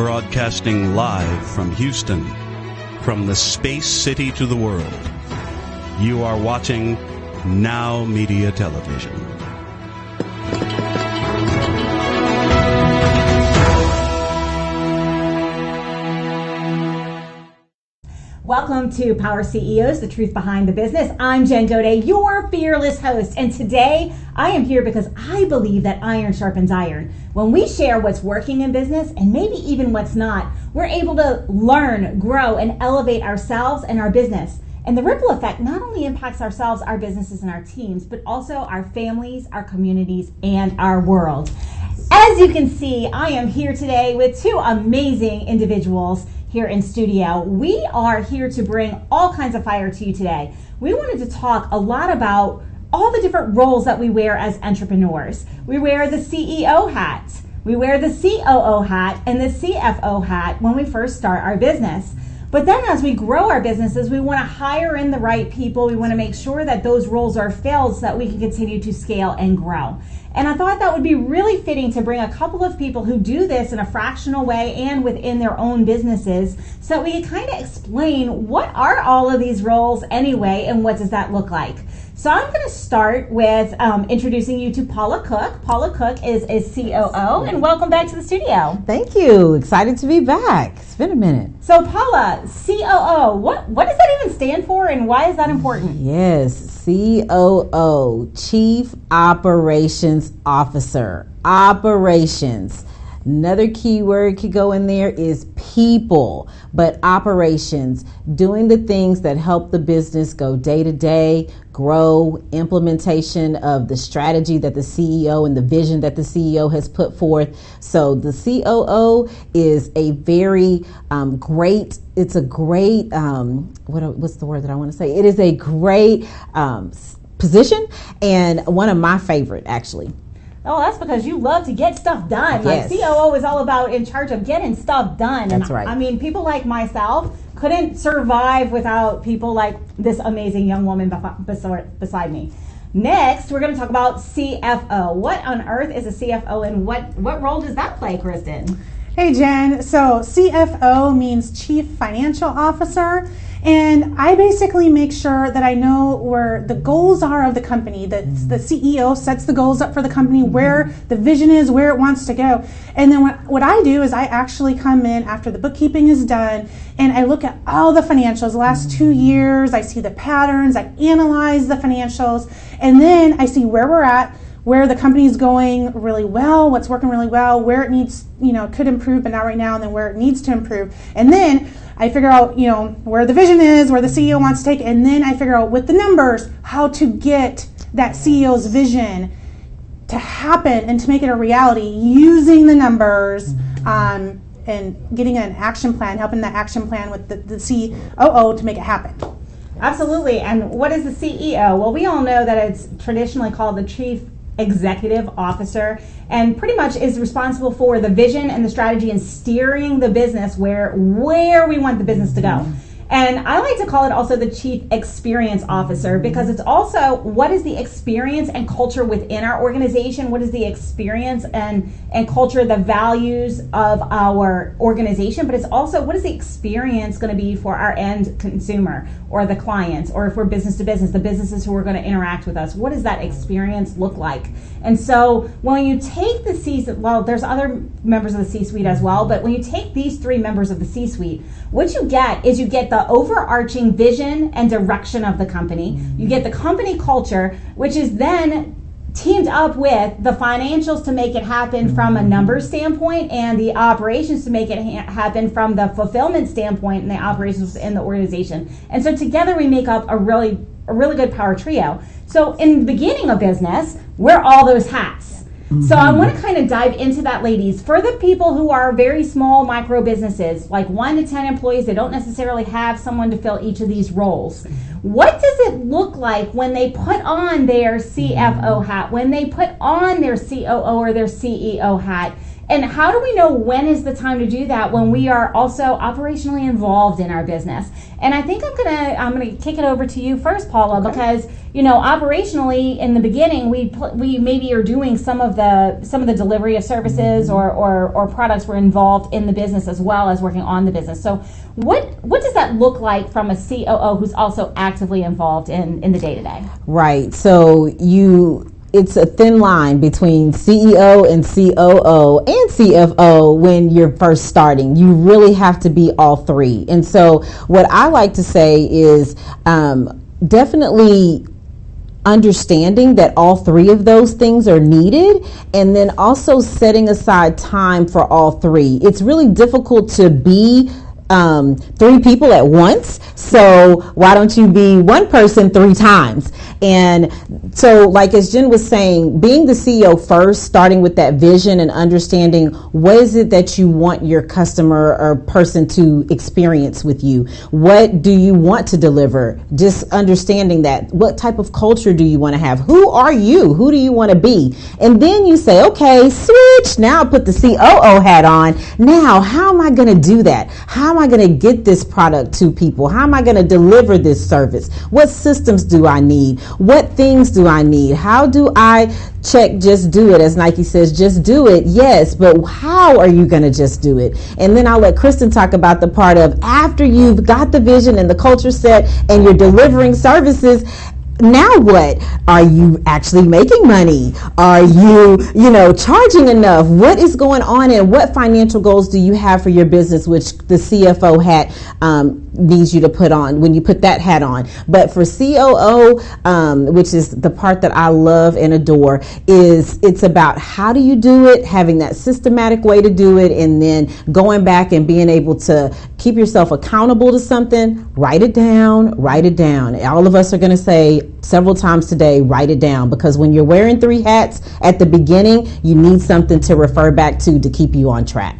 Broadcasting live from Houston, from the space city to the world. You are watching NowMedia Television. Welcome to Power CEOs, the truth behind the business. I'm Jen Gaudet, your fearless host. And today I am here because I believe that iron sharpens iron. When we share what's working in business and maybe even what's not, we're able to learn, grow, and elevate ourselves and our business. And the ripple effect not only impacts ourselves, our businesses, and our teams, but also our families, our communities, and our world. As you can see, I am here today with two amazing individuals here in studio. We are here to bring all kinds of fire to you today. We wanted to talk a lot about all the different roles that we wear as entrepreneurs. We wear the CEO hat, we wear the COO hat, and the CFO hat when we first start our business. But then as we grow our businesses, we want to hire in the right people. We want to make sure that those roles are filled so that we can continue to scale and grow. And I thought that would be really fitting to bring a couple of people who do this in a fractional way and within their own businesses so that we can kind of explain what are all of these roles anyway and what does that look like. So I'm going to start with introducing you to Paula Cook. Paula Cook is a COO, and welcome back to the studio. Thank you. Excited to be back. It's been a minute. So Paula, COO, what does that even stand for and why is that important? Yes, COO, Chief Operations Officer. Operations. Another key word could go in there is people, but operations, doing the things that help the business go day to day, grow, implementation of the strategy that the CEO and the vision that the CEO has put forth. So the COO is a very it's a great, what's the word that I want to say? It is a great position and one of my favorite, actually. Oh, that's because you love to get stuff done. Yes. Like COO is all about in charge of getting stuff done. That's right. I mean, people like myself couldn't survive without people like this amazing young woman beside me. Next, we're going to talk about CFO. What on earth is a CFO and what role does that play, Kristen? Hey, Jen. So CFO means Chief Financial Officer. And I basically make sure that I know where the goals are of the company, that the CEO sets the goals up for the company, where the vision is, where it wants to go. And then what I do is I actually come in after the bookkeeping is done and I look at all the financials, the last 2 years, I see the patterns, I analyze the financials, and then I see where we're at, where the company's going really well, what's working really well, where it needs, could improve, but not right now, and then where it needs to improve. And then I figure out, where the vision is, where the CEO wants to take it, and then I figure out with the numbers how to get that CEO's vision to happen and to make it a reality using the numbers and getting an action plan, helping that action plan with the COO to make it happen. Absolutely. And what is the CEO? Well, we all know that it's traditionally called the Chief Executive Officer and pretty much is responsible for the vision and the strategy and steering the business where we want the business to go. And I like to call it also the Chief Experience Officer because it's also what is the experience and culture within our organization, what is the experience and culture, the values of our organization, but it's also what is the experience going to be for our end consumer or the clients, or if we're business to business, the businesses who are going to interact with us, what does that experience look like? And so when you take the C-suite, well, there's other members of the C-suite as well, but when you take these three members of the C-suite, what you get is you get the overarching vision and direction of the company. You get the company culture, which is then teamed up with the financials to make it happen from a numbers standpoint and the operations to make it happen from the fulfillment standpoint and the operations in the organization. And so together we make up a really good power trio. So in the beginning of business, we're all those hats. So I want to kind of dive into that, ladies. For the people who are very small micro businesses, like 1 to 10 employees, they don't necessarily have someone to fill each of these roles. What does it look like when they put on their CFO hat, when they put on their COO or their CEO hat, And how do we know when is the time to do that when we are also operationally involved in our business? And I think I'm gonna kick it over to you first, Paula, because operationally in the beginning we maybe are doing some of the delivery of services or products were involved in the business as well as working on the business. So what does that look like from a COO who's also actively involved in the day-to-day? Right. So it's a thin line between CEO and COO and CFO when you're first starting. You really have to be all three. And so what I like to say is definitely understanding that all three of those things are needed, and then also setting aside time for all three. It's really difficult to be three people at once. So why don't you be one person 3 times? And so, like as Jen was saying, being the CEO first, starting with that vision and understanding what is it that you want your customer or person to experience with you? What do you want to deliver? Just understanding that. What type of culture do you want to have? Who are you? Who do you want to be? And then you say, okay, switch. Now put the COO hat on. Now, how am I going to do that? How am I going to get this product to people? How am I going to deliver this service? What systems do I need? What things do I need? How do I check just do it? As Nike says, just do it. Yes, but how are you going to just do it? And then I'll let Kristen talk about the part of after you've got the vision and the culture set and you're delivering services. Now what? Are you actually making money? Are you, charging enough? What is going on, and what financial goals do you have for your business, which the CFO hat needs you to put on when you put that hat on. But for COO, which is the part that I love and adore, it's about how do you do it, having that systematic way to do it, and then going back and being able to keep yourself accountable to something. Write it down. All of us are going to say several times today, write it down, because when you're wearing 3 hats at the beginning, you need something to refer back to keep you on track.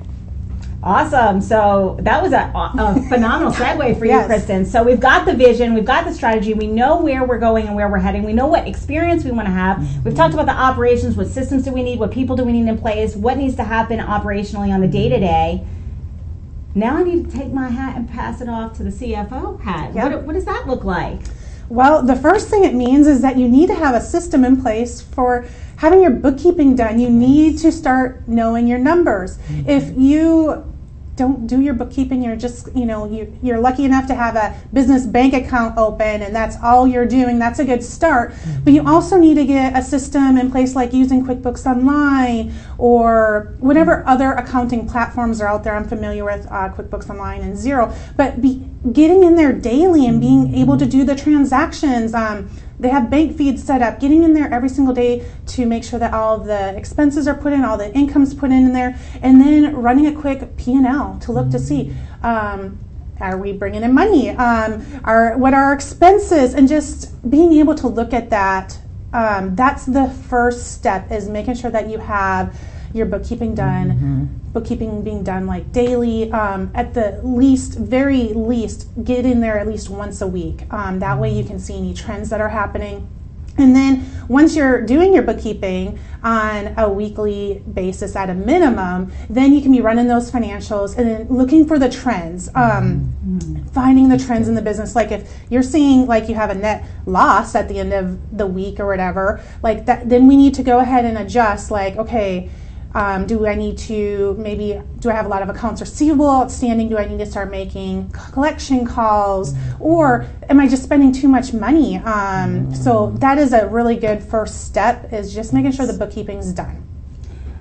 Awesome. So that was a phenomenal segue for you, Kristen. So we've got the vision, we've got the strategy, we know where we're going and where we're heading, we know what experience we want to have. We've talked about the operations, what systems do we need, what people do we need in place, what needs to happen operationally on the day-to-day. Now I need to take my hat and pass it off to the CFO hat. Yep. What does that look like? Well, the first thing it means is that you need to have a system in place for having your bookkeeping done. You need to start knowing your numbers. If you don't do your bookkeeping, you're just, you're lucky enough to have a business bank account open and that's all you're doing, that's a good start. But you also need to get a system in place like using QuickBooks Online or whatever other accounting platforms are out there. I'm familiar with QuickBooks Online and Xero, but getting in there daily and being able to do the transactions. They have bank feeds set up, getting in there every single day to make sure that all of the expenses are put in, all the income's put in there, and then running a quick P&L to look to see, are we bringing in money? What are our expenses? And just being able to look at that, that's the first step, is making sure that you have your bookkeeping done, bookkeeping being done like daily, at the very least, get in there at least once a week. That way you can see any trends that are happening. And then once you're doing your bookkeeping on a weekly basis at a minimum, then you can be running those financials and then looking for the trends, finding the trends in the business. Like if you're seeing like you have a net loss at the end of the week or whatever, like that, then we need to go ahead and adjust, like, okay, do I have a lot of accounts receivable outstanding? Do I need to start making collection calls? Or am I just spending too much money? So that is a really good first step, is just making sure the bookkeeping's done.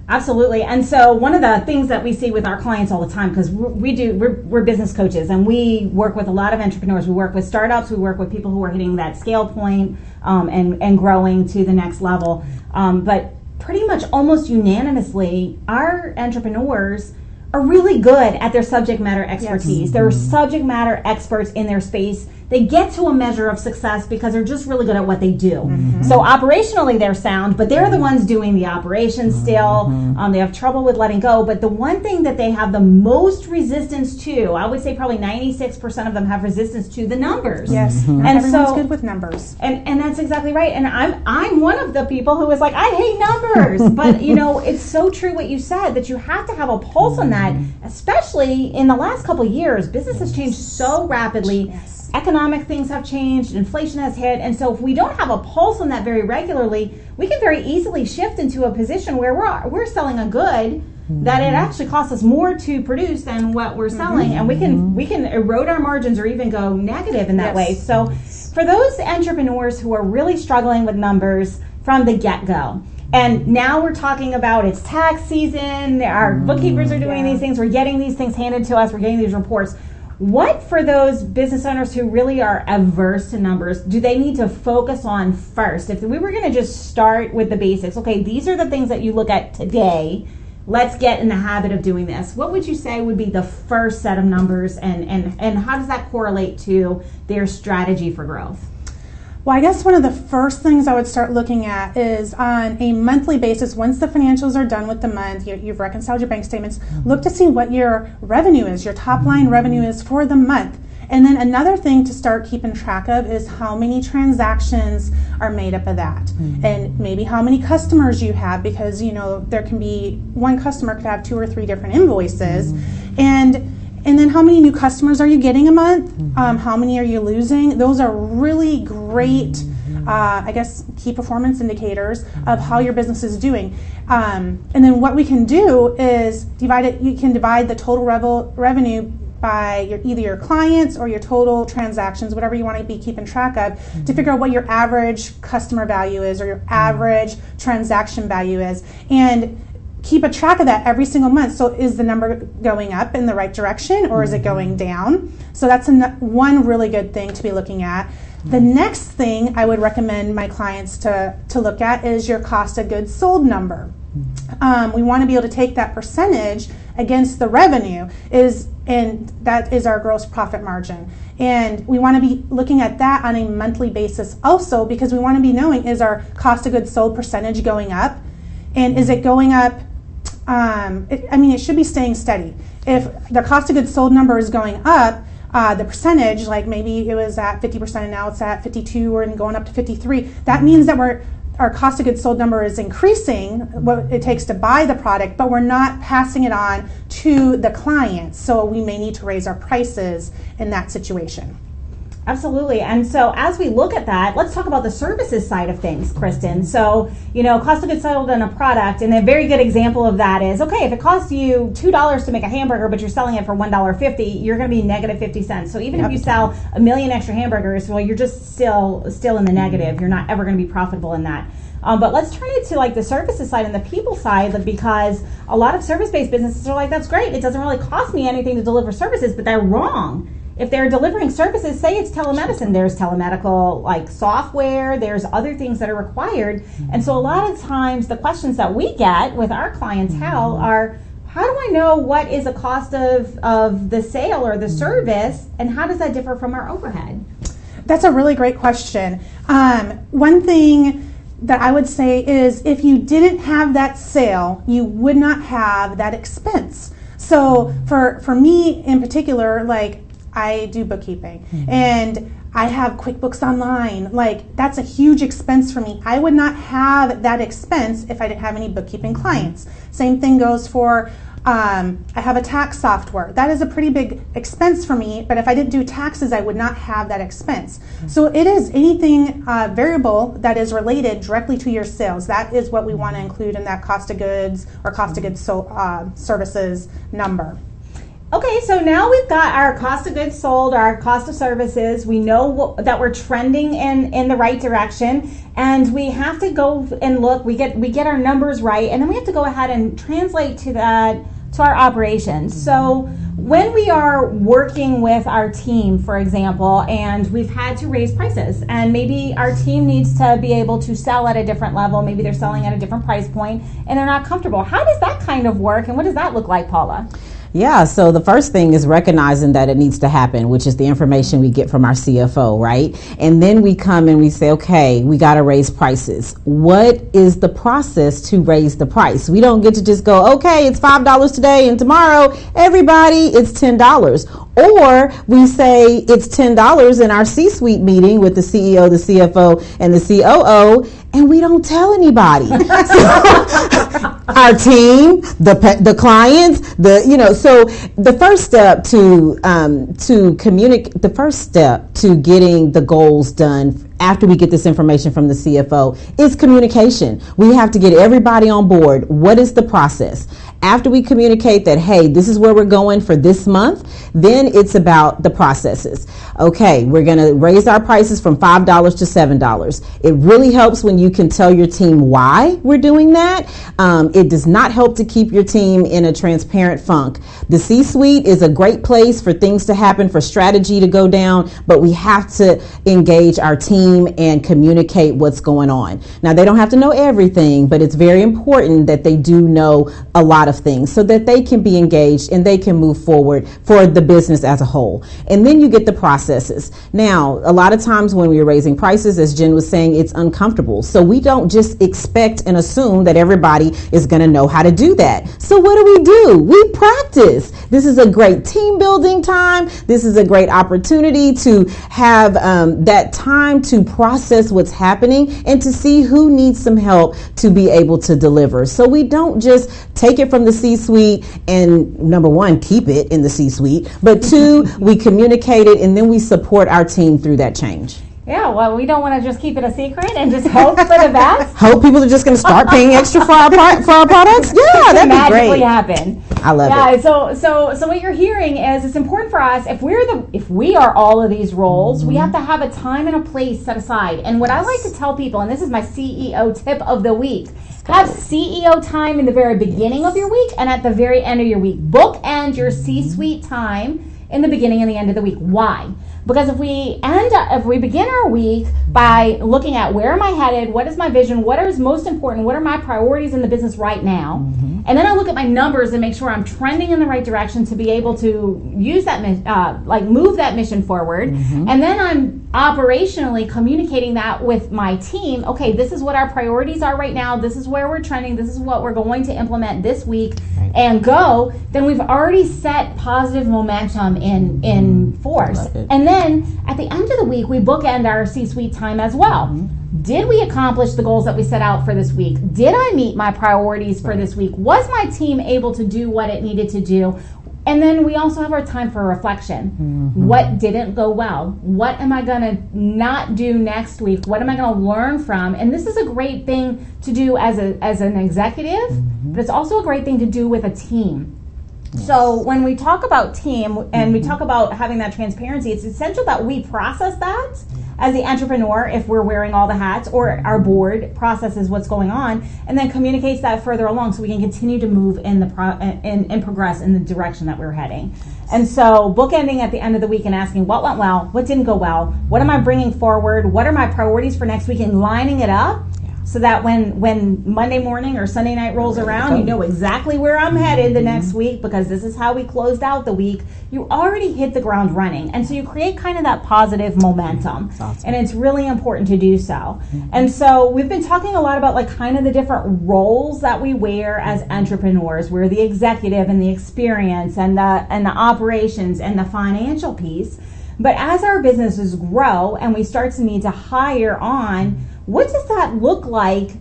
Absolutely. And so one of the things that we see with our clients all the time, because we're business coaches and we work with a lot of entrepreneurs. We work with startups, we work with people who are hitting that scale point and growing to the next level. But pretty much almost unanimously, our entrepreneurs are really good at their subject matter expertise. They're subject matter experts in their space. they get to a measure of success because they're just really good at what they do. So operationally they're sound, but they're the ones doing the operations still. They have trouble with letting go, but the one thing that they have the most resistance to, I would say probably 96% of them have resistance to the numbers. Yes, And everyone's so good with numbers. and that's exactly right. And I'm one of the people who is like, I hate numbers. But it's so true what you said, that you have to have a pulse on that, especially in the last couple of years. Business has changed so rapidly. Yes. Economic things have changed, inflation has hit, and so if we don't have a pulse on that very regularly, we can very easily shift into a position where we're selling a good that it actually costs us more to produce than what we're selling, and we can erode our margins or even go negative in that way. So for those entrepreneurs who are really struggling with numbers from the get-go, and now we're talking about it's tax season, our bookkeepers are doing these things, we're getting these things handed to us, we're getting these reports. What, for those business owners who really are averse to numbers, do they need to focus on first? If we were going to just start with the basics, okay, these are the things that you look at today, let's get in the habit of doing this. What would you say would be the first set of numbers, and how does that correlate to their strategy for growth? Well, I guess one of the first things I would start looking at is on a monthly basis, once the financials are done with the month, you've reconciled your bank statements, look to see what your revenue is, your top line revenue is for the month. And then another thing to start keeping track of is how many transactions are made up of that. And maybe how many customers you have, because there can be one customer could have 2 or 3 different invoices. And then how many new customers are you getting a month? How many are you losing? Those are really great, key performance indicators of how your business is doing. And then what we can do is divide it. You can divide the total revenue by either your clients or your total transactions, whatever you want to be keeping track of, to figure out what your average customer value is or your average transaction value is. And keep a track of that every single month. So is the number going up in the right direction, or is it going down? So that's one really good thing to be looking at. The next thing I would recommend my clients to look at is your cost of goods sold number. We want to be able to take that percentage against the revenue, and that is our gross profit margin. And we want to be looking at that on a monthly basis also, because we want to be knowing, is our cost of goods sold percentage going up? And is it going up? It should be staying steady. If the cost of goods sold number is going up, the percentage, like maybe it was at 50% and now it's at 52 or going up to 53, that means that our cost of goods sold number is increasing what it takes to buy the product, but we're not passing it on to the client. So we may need to raise our prices in that situation. Absolutely. And so as we look at that, let's talk about the services side of things, Kristen. So, cost of goods sold on a product, and a very good example of that is, okay, if it costs you $2 to make a hamburger, but you're selling it for $1.50, you're going to be negative 50 cents. So even if you sell 1 million extra hamburgers, well, you're just still in the negative. You're not ever going to be profitable in that. But let's turn it to like the services side and the people side, because a lot of service-based businesses are like, that's great. It doesn't really cost me anything to deliver services, but they're wrong. If they're delivering services, say it's telemedicine, there's telemedical like software, there's other things that are required. And so a lot of times the questions that we get with our clientele are, how do I know what is a cost of the sale or the service, and how does that differ from our overhead? That's a really great question. One thing that I would say is, if you didn't have that sale, you would not have that expense. So for me in particular, like, I do bookkeeping and I have QuickBooks Online. Like, that's a huge expense for me. I would not have that expense if I didn't have any bookkeeping clients. Same thing goes for, I have a tax software. That is a pretty big expense for me, but if I didn't do taxes, I would not have that expense. So it is anything variable that is related directly to your sales. That is what we want to include in that cost of goods or cost of goods services number. Okay, so now we've got our cost of goods sold, our cost of services. We know that we're trending in the right direction, and we have to go and look. We get our numbers right, and then we have to go ahead and translate to our operations. So when we are working with our team, for example, and we've had to raise prices, and maybe our team needs to be able to sell at a different level, maybe they're selling at a different price point, and they're not comfortable. How does that kind of work, and what does that look like, Paula? Yeah, so the first thing is recognizing that it needs to happen, which is the information we get from our CFO, right? And then we come and we say, okay, we got to raise prices. What is the process to raise the price? We don't get to just go, okay, it's $5 today and tomorrow, everybody, it's $10. Or we say it's $10 in our C-suite meeting with the CEO, the CFO, and the COO, and we don't tell anybody. Our team, the clients, so the first step to communicate, the first step to getting the goals done after we get this information from the CFO is communication. We have to get everybody on board. What is the process? After we communicate that, hey, this is where we're going for this month, then it's about the processes. Okay, we're going to raise our prices from $5 to $7. It really helps when you can tell your team why we're doing that. It does not help to keep your team in a transparent funk. The C-suite is a great place for things to happen, for strategy to go down, but we have to engage our team and communicate what's going on. Now, they don't have to know everything, but it's very important that they do know a lot of things so that they can be engaged and they can move forward for the business as a whole. And then you get the processes. Now, a lot of times when we're raising prices, as Jen was saying, it's uncomfortable. So we don't just expect and assume that everybody is going to know how to do that. So what do? We practice. This is a great team building time. This is a great opportunity to have that time to process what's happening and to see who needs some help to be able to deliver. So we don't just take it from the C-suite and, number one, keep it in the C-suite, but two, we communicate it and then we support our team through that change. Yeah, well, we don't want to just keep it a secret and just hope for the best. Hope people are just going to start paying extra for our products? Yeah, that'd be great. Magically happen. I love it. So what you're hearing is it's important for us, if we are all of these roles, we have to have a time and a place set aside. And what I like to tell people, and this is my CEO tip of the week, have CEO time in the very beginning of your week and at the very end of your week. Bookend your C-suite time in the beginning and the end of the week. Why? Because if we begin our week by looking at where am I headed, what is my vision, what is most important, what are my priorities in the business right now, and then I look at my numbers and make sure I'm trending in the right direction to be able to use that, move that mission forward, and then I'm operationally communicating that with my team. Okay, this is what our priorities are right now, this is where we're trending, this is what we're going to implement this week, and go, then we've already set positive momentum in force. And then at the end of the week, we bookend our C-suite time as well. Did we accomplish the goals that we set out for this week? Did I meet my priorities for this week? Was my team able to do what it needed to do? And then we also have our time for reflection. What didn't go well? What am I going to not do next week? What am I going to learn from? And this is a great thing to do as an executive, but it's also a great thing to do with a team. Yes. So when we talk about team and we talk about having that transparency, it's essential that we process that as the entrepreneur if we're wearing all the hats, or our board processes what's going on and then communicates that further along so we can continue to move in and progress in the direction that we're heading. And so bookending at the end of the week and asking what went well, what didn't go well, what am I bringing forward, what are my priorities for next week, and lining it up so that when Monday morning or Sunday night rolls around, you know exactly where I'm headed the next week because this is how we closed out the week. You already hit the ground running. And so you create kind of that positive momentum. Awesome. And it's really important to do so. And so we've been talking a lot about like kind of the different roles that we wear as entrepreneurs. We're the executive and the experience and the operations and the financial piece. But as our businesses grow and we start to need to hire on, what does that look like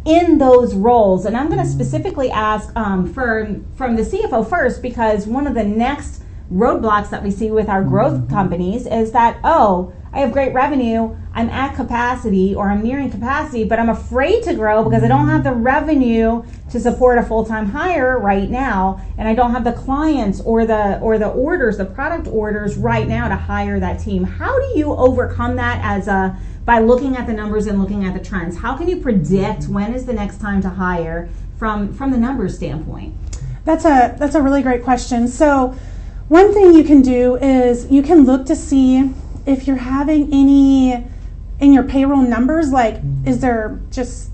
in those roles? And I'm going to specifically ask from the CFO first, because one of the next roadblocks that we see with our growth companies is that, I have great revenue, I'm at capacity or I'm nearing capacity, but I'm afraid to grow because I don't have the revenue to support a full-time hire right now, and I don't have the clients or the orders, the product orders right now to hire that team. How do you overcome that by looking at the numbers and looking at the trends? How can you predict when is the next time to hire from the numbers standpoint? That's a really great question. So one thing you can do is you can look to see if you're having any in your payroll numbers, like is there just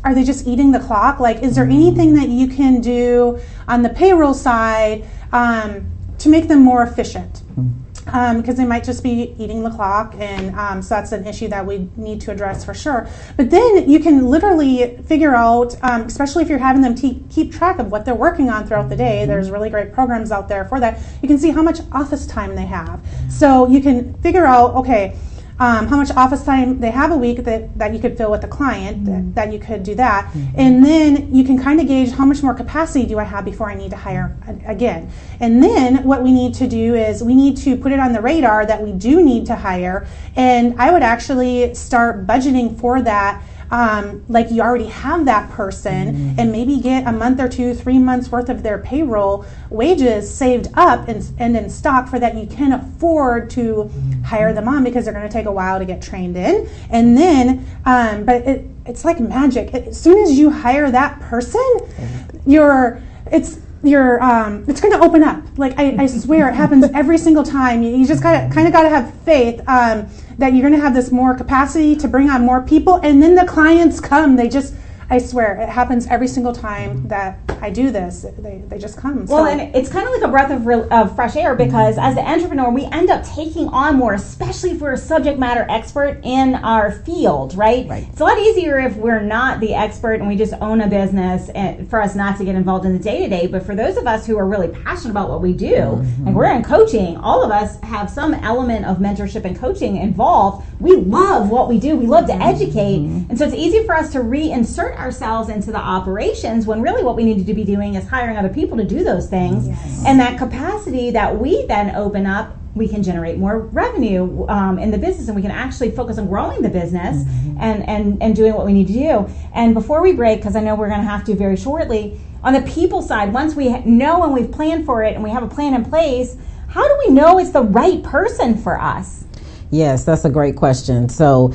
are they just eating the clock? Like, is there anything that you can do on the payroll side to make them more efficient? Because they might just be eating the clock, and so that's an issue that we need to address for sure. But then you can literally figure out, especially if you're having them keep track of what they're working on throughout the day, there's really great programs out there for that. You can see how much office time they have. So you can figure out, okay, how much office time they have a week that you could fill with a client, that you could do that. And then you can kind of gauge how much more capacity do I have before I need to hire again. And then what we need to do is we need to put it on the radar that we do need to hire. And I would actually start budgeting for that. Like you already have that person, and maybe get a month or 2, 3 months worth of their payroll wages saved up and in stock for that you can afford to hire them on, because they're going to take a while to get trained in. And then, but it's like magic. As soon as you hire that person, it's going to open up. Like I swear, it happens every single time. You just kind of got to have faith that you're going to have this more capacity to bring on more people, and then the clients come. I swear, it happens every single time that I do this. They just come. Well, and it's kind of like a breath of fresh air, because as the entrepreneur, we end up taking on more, especially if we're a subject matter expert in our field, right? It's a lot easier if we're not the expert and we just own a business, and for us not to get involved in the day-to-day. But for those of us who are really passionate about what we do, and we're in coaching, all of us have some element of mentorship and coaching involved. We love what we do. We love to educate. And so it's easy for us to reinsert ourselves into the operations, when really what we need to be doing is hiring other people to do those things. And that capacity that we then open up, we can generate more revenue in the business, and we can actually focus on growing the business and doing what we need to do. And before we break, because I know we're going to have to very shortly, on the people side, once we know and we've planned for it and we have a plan in place, how do we know it's the right person for us? Yes, that's a great question. So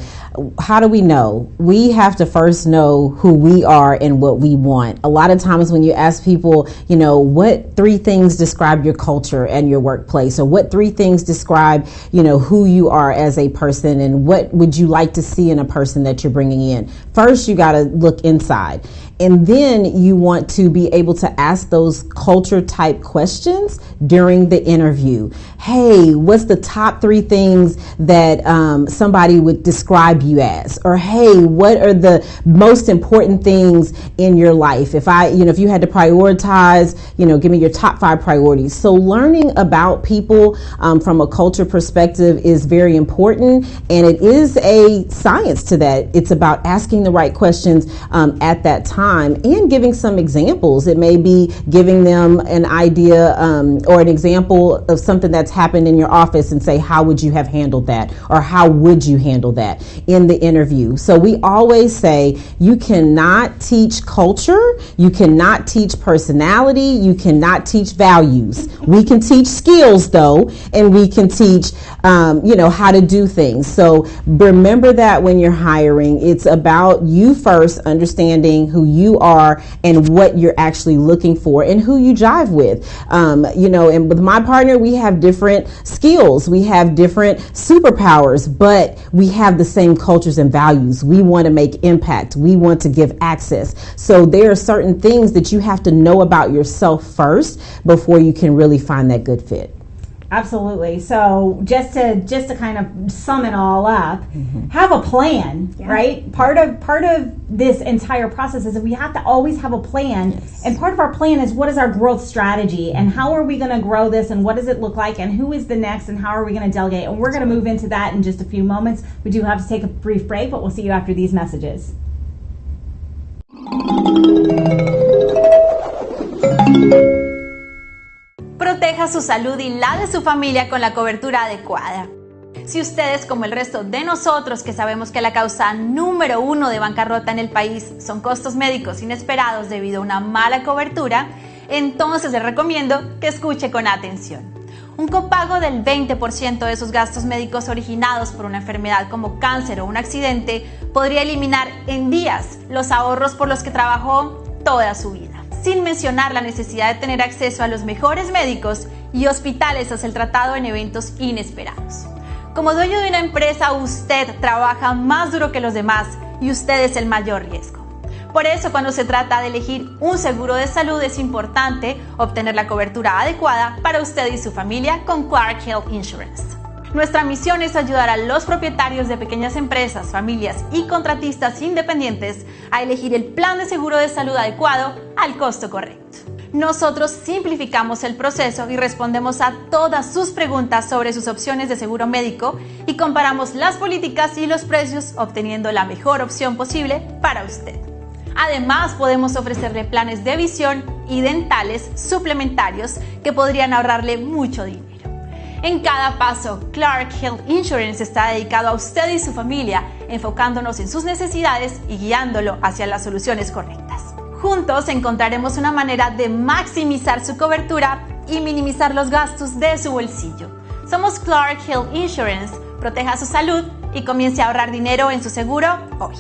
how do we know? We have to first know who we are and what we want. A lot of times when you ask people, what 3 things describe your culture and your workplace, or what 3 things describe, who you are as a person, and what would you like to see in a person that you're bringing in? First, you got to look inside. And then you want to be able to ask those culture type questions during the interview. Hey, what's the top 3 things that somebody would describe you as? Or hey, what are the most important things in your life? If you had to prioritize, give me your top 5 priorities. So learning about people from a culture perspective is very important, and it is a science to that. It's about asking the right questions at that time. And giving some examples. It may be giving them an idea or an example of something that's happened in your office, and say, how would you have handled that? Or how would you handle that in the interview? So we always say, you cannot teach culture, you cannot teach personality, you cannot teach values. We can teach skills though, and we can teach how to do things. So remember that when you're hiring, it's about you first understanding who you are and what you're actually looking for and who you jive with. And with my partner, we have different skills, we have different superpowers, but we have the same cultures and values. We want to make impact. We want to give access. So there are certain things that you have to know about yourself first before you can really find that good fit. Absolutely. So just to kind of sum it all up, have a plan, right? Part of this entire process is that we have to always have a plan. And part of our plan is, what is our growth strategy, and how are we going to grow this, and what does it look like, and who is the next, and how are we going to delegate? And we're going to move into that in just a few moments. We do have to take a brief break, but we'll see you after these messages. Proteja su salud y la de su familia con la cobertura adecuada. Si ustedes, como el resto de nosotros, que sabemos que la causa número 1 de bancarrota en el país son costos médicos inesperados debido a una mala cobertura, entonces les recomiendo que escuche con atención. Un copago del 20% de sus gastos médicos originados por una enfermedad como cáncer o un accidente podría eliminar en días los ahorros por los que trabajó toda su vida, sin mencionar la necesidad de tener acceso a los mejores médicos y hospitales tras el tratado en eventos inesperados. Como dueño de una empresa, usted trabaja más duro que los demás y usted es el mayor riesgo. Por eso, cuando se trata de elegir un seguro de salud, es importante obtener la cobertura adecuada para usted y su familia con Clark Health Insurance. Nuestra misión es ayudar a los propietarios de pequeñas empresas, familias y contratistas independientes a elegir el plan de seguro de salud adecuado al costo correcto. Nosotros simplificamos el proceso y respondemos a todas sus preguntas sobre sus opciones de seguro médico y comparamos las políticas y los precios, obteniendo la mejor opción posible para usted. Además, podemos ofrecerle planes de visión y dentales suplementarios que podrían ahorrarle mucho dinero. En cada paso, Clark Health Insurance está dedicado a usted y su familia, enfocándonos en sus necesidades y guiándolo hacia las soluciones correctas. Juntos encontraremos una manera de maximizar su cobertura y minimizar los gastos de su bolsillo. Somos Clark Health Insurance. Proteja su salud y comience a ahorrar dinero en su seguro hoy.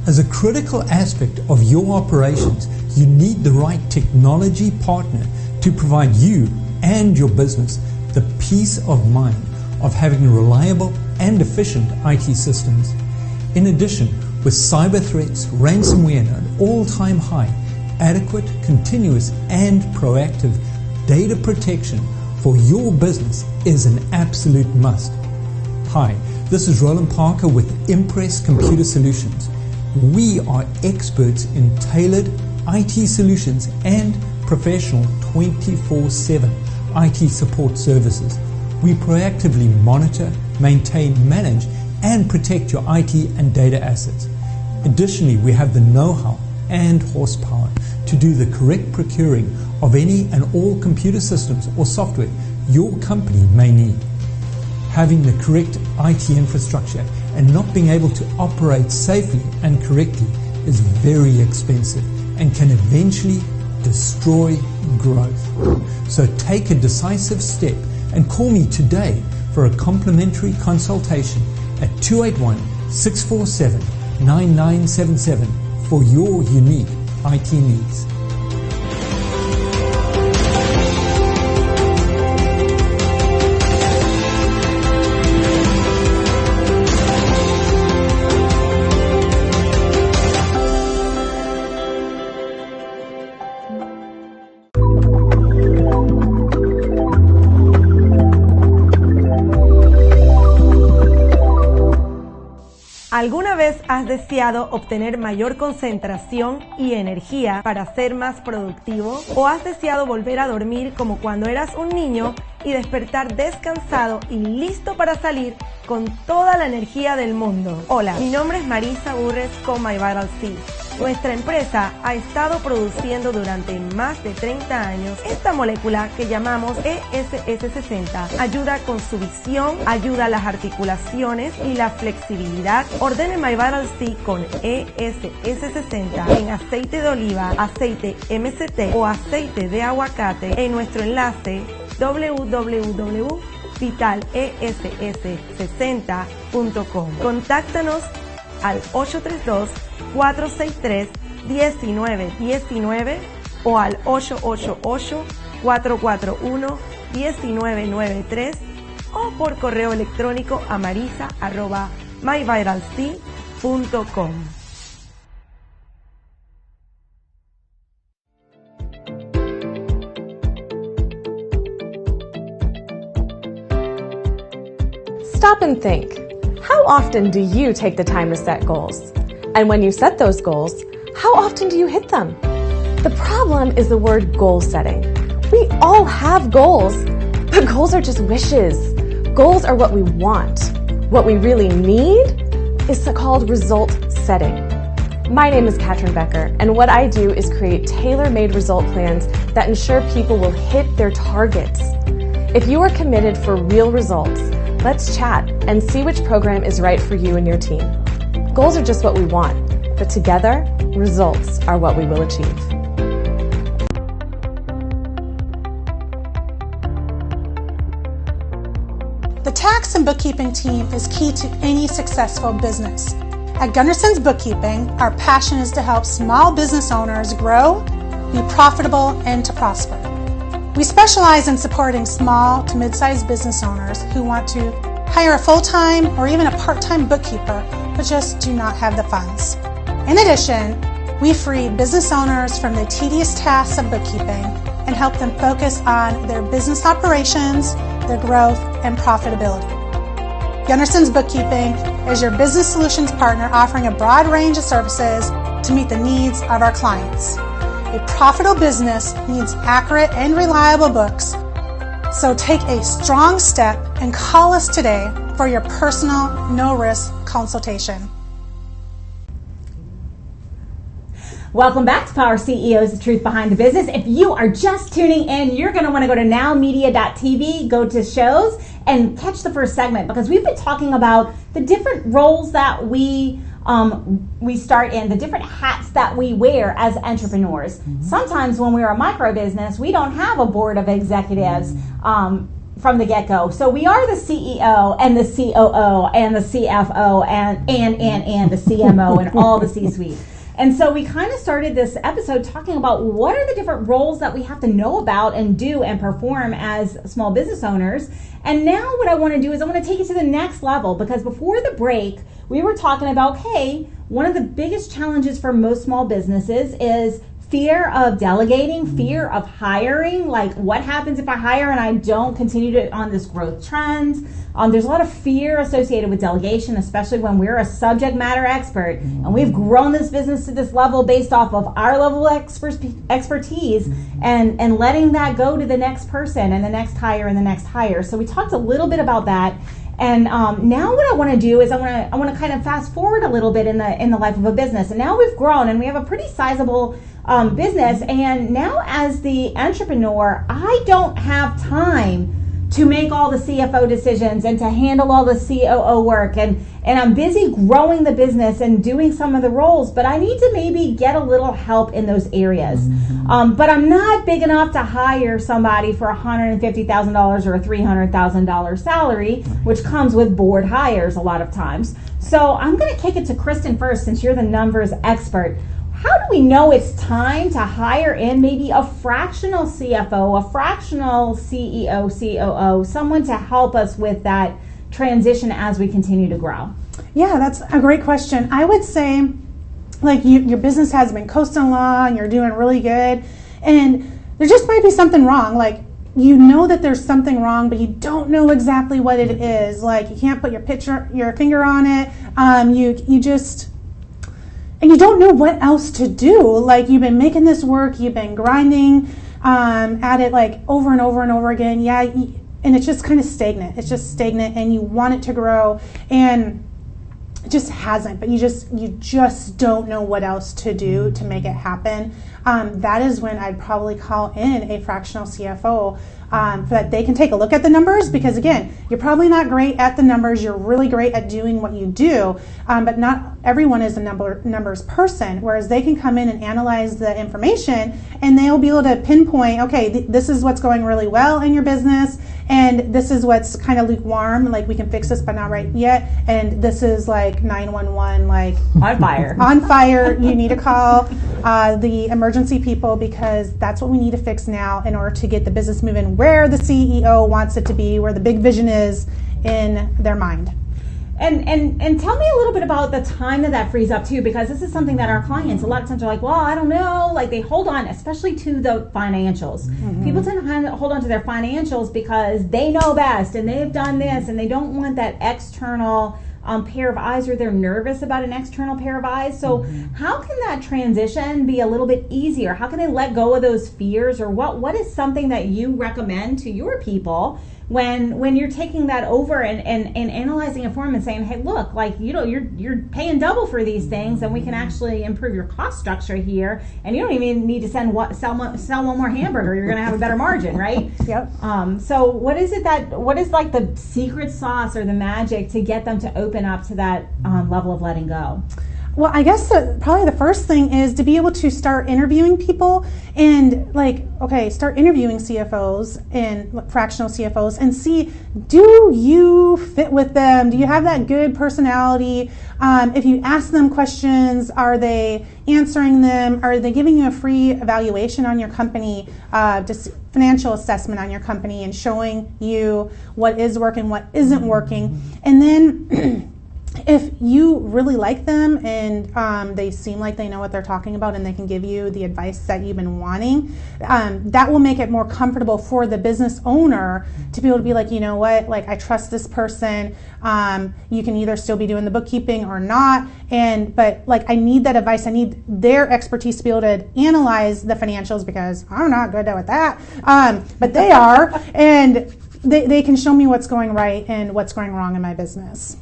As a critical aspect of your operations, you need the right technology partner to provide you and your business the peace of mind of having reliable and efficient IT systems. In addition, with cyber threats, ransomware at an all-time high, adequate, continuous, and proactive data protection for your business is an absolute must. Hi, this is Roland Parker with Impress Computer Solutions. We are experts in tailored IT solutions and professional 24/7 IT support services. We proactively monitor, maintain, manage, and protect your IT and data assets. Additionally, we have the know-how and horsepower to do the correct procuring of any and all computer systems or software your company may need. Having the correct IT infrastructure and not being able to operate safely and correctly is very expensive and can eventually destroy growth. So take a decisive step and call me today for a complimentary consultation at 281-647-9977 for your unique IT needs. ¿Alguna vez has deseado obtener mayor concentración y energía para ser más productivo? ¿O has deseado volver a dormir como cuando eras un niño y despertar descansado y listo para salir con toda la energía del mundo? Hola, mi nombre es Marisa Burres con My Vital Seed. Nuestra empresa ha estado produciendo durante más de 30 años esta molécula que llamamos ESS60. Ayuda con su visión, ayuda a las articulaciones y la flexibilidad. Ordene My Vital Seed con ESS60 en aceite de oliva, aceite MCT o aceite de aguacate en nuestro enlace www.vitaless60.com. Contáctanos al 832-463-1919 o al 888-441-1993 o por correo electrónico a marisa@myvitalseed.com. Stop and think. How often do you take the time to set goals? And when you set those goals, how often do you hit them? The problem is the word goal setting. We all have goals, but goals are just wishes. Goals are what we want. What we really need is called result setting. My name is Katrin Becker, and what I do is create tailor-made result plans that ensure people will hit their targets. If you are committed for real results, let's chat and see which program is right for you and your team. Goals are just what we want, but together, results are what we will achieve. The tax and bookkeeping team is key to any successful business. At Gunderson's Bookkeeping, our passion is to help small business owners grow, be profitable, and to prosper. We specialize in supporting small to mid-sized business owners who want to hire a full-time or even a part-time bookkeeper, but just do not have the funds. In addition, we free business owners from the tedious tasks of bookkeeping and help them focus on their business operations, their growth, and profitability. Gunderson's Bookkeeping is your business solutions partner offering a broad range of services to meet the needs of our clients. A profitable business needs accurate and reliable books, so take a strong step and call us today for your personal, no-risk consultation. Welcome back to Power CEOs, the truth behind the business. If you are just tuning in, you're going to want to go to NowMedia.tv, go to shows, and catch the first segment, because we've been talking about the different roles that we start in, the different hats that we wear as entrepreneurs. Sometimes when we're a micro business, we don't have a board of executives from the get-go. So we are the CEO and the COO and the CFO and the CMO and all the C-suite. And so we kind of started this episode talking about what are the different roles that we have to know about and do and perform as small business owners. And now what I want to do is I want to take it to the next level, because before the break, we were talking about, hey, one of the biggest challenges for most small businesses is fear of delegating, fear of hiring. Like, what happens if I hire and I don't continue on this growth trend? There's a lot of fear associated with delegation, especially when we're a subject matter expert and we've grown this business to this level based off of our level of expertise and letting that go to the next person and the next hire and the next hire. So we talked a little bit about that. And now what I want to do is I want to kind of fast forward a little bit in the life of a business. And now we've grown and we have a pretty sizable business. And now as the entrepreneur, I don't have time to make all the CFO decisions and to handle all the COO work. And I'm busy growing the business and doing some of the roles, but I need to maybe get a little help in those areas. But I'm not big enough to hire somebody for $150,000 or a $300,000 salary, which comes with board hires a lot of times. So I'm going to kick it to Kristen first, since you're the numbers expert. How do we know it's time to hire in maybe a fractional CFO, a fractional CEO, COO, someone to help us with that transition as we continue to grow? Yeah, that's a great question. I would say, like, your business has been coasting along, you're doing really good, and there just might be something wrong. Like, you know that there's something wrong, but you don't know exactly what it is. Like, you can't put your finger on it. And you don't know what else to do. Like, you've been making this work, you've been grinding at it like over and over and over again. Yeah, and it's just kind of stagnant. It's just stagnant, and you want it to grow, and it just hasn't. But you just don't know what else to do to make it happen. That is when I'd probably call in a fractional CFO. So that they can take a look at the numbers, because again, you're probably not great at the numbers, you're really great at doing what you do, but not everyone is a numbers person, whereas they can come in and analyze the information and they'll be able to pinpoint, okay, this is what's going really well in your business, and this is what's kind of lukewarm, like we can fix this but not right yet, and this is like 911, like on fire, you need to call the emergency people, because that's what we need to fix now in order to get the business moving where the CEO wants it to be, where the big vision is in their mind. And tell me a little bit about the time that frees up too, because this is something that our clients a lot of times are like, well, I don't know, like they hold on, especially to the financials. People tend to hold on to their financials because they know best and they've done this, and they don't want that external pair of eyes, or they're nervous about an external pair of eyes. So how can that transition be a little bit easier? How can they let go of those fears? Or what is something that you recommend to your people when you're taking that over and analyzing it for them and saying, hey, look, like, you know, you're paying double for these things, and we can actually improve your cost structure here, and you don't even need to sell one more hamburger. You're going to have a better margin, right? Yep. So what is like the secret sauce or the magic to get them to open up to that level of letting go? Well, I guess probably the first thing is to be able to start interviewing people and start interviewing CFOs and fractional CFOs and see, do you fit with them? Do you have that good personality? If you ask them questions, are they answering them? Are they giving you a free evaluation on your company, just financial assessment on your company and showing you what is working, what isn't working? And then if you really like them and they seem like they know what they're talking about and they can give you the advice that you've been wanting, that will make it more comfortable for the business owner to be able to be like, you know what, like I trust this person. You can either still be doing the bookkeeping or not, but like I need that advice. I need their expertise to be able to analyze the financials because I'm not good at that, but they are, and they can show me what's going right and what's going wrong in my business.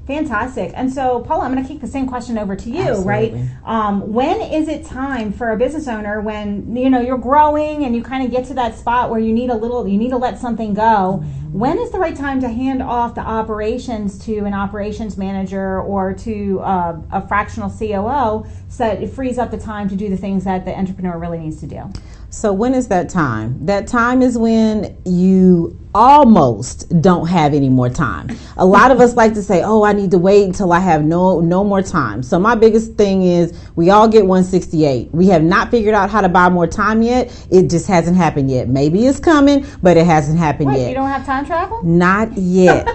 Fantastic. And so, Paula, I'm going to kick the same question over to you, Absolutely. right? When is it time for a business owner when, you're growing and you kind of get to that spot where you need to let something go? When is the right time to hand off the operations to an operations manager or to a fractional COO so that it frees up the time to do the things that the entrepreneur really needs to do? So when is that time? That time is when you almost don't have any more time. A lot of us like to say, oh, I need to wait until I have no more time. So my biggest thing is we all get 168. We have not figured out how to buy more time yet. It just hasn't happened yet. Maybe it's coming, but it hasn't happened yet. You don't have time travel? Not yet.